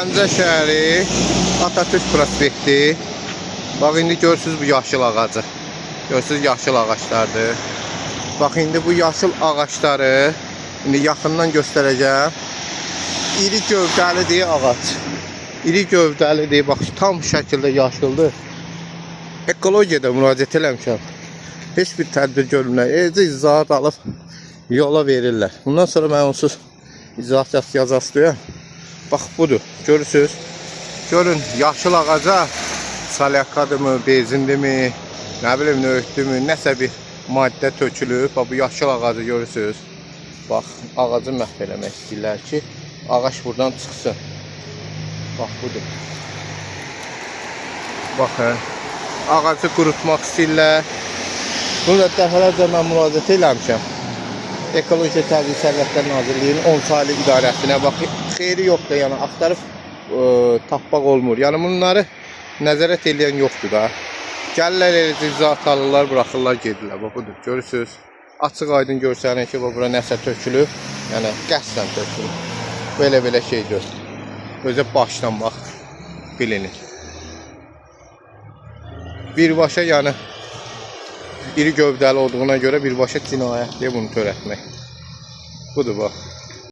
Gəncə şəhəri, Atatürk prospekti. Bax, indi görürsünüz bu yaşıl ağacı. Görürsünüz yaşıl ağaçlardır. Bax, indi bu yaşıl ağaçları indi yaxından göstərəcəm. İri gövdəlidir ağac. İri gövdəlidir. Bax, tam şəkildə yaşıldır. Ekologiyada müraciət eləmişəm. Heç bir tədbir görürlər. İzahat alıb yola verirlər. Bundan sonra mən onsuz izahat yazasıyam. Bax, budur. Görürsünüz. Görün, yaşıl ağaca salyakadır mı, bezindir mi, nə bilim, nöğütdür mü, nəsə bir maddə tökülüb. Bax, bu yaşıl ağacı görürsünüz. Bax, ağacı məhv eləmək istəyirlər ki, ağac buradan çıxsın. Bax, budur. Baxın, ağacı qurutmaq istəyirlər. Bunu da dəfələrcə mən müraciət eləmişəm. Ekoloji Təbii Sərvətlər Nazirliyinin 10 saylı idarəsinə. Bax, xeyri yoxdur, yəni axtarıb tapmaq olmur. Yəni bunları nəzarət edən yoxdur da. Gəlirlər, elici zat alırlar, buraxırlar, gedirlər. Bax, budur, görürsünüz. Açıq aydın görsənir ki, bura nəsə tökülür. Yəni, qəsdən tökülür. Belə şey gör. Özə başdan bax, bilinir. Birbaşa, yəni, iri gövdəli olduğuna görə birbaşa cinayətdir bunu törətmək. Budur, bax.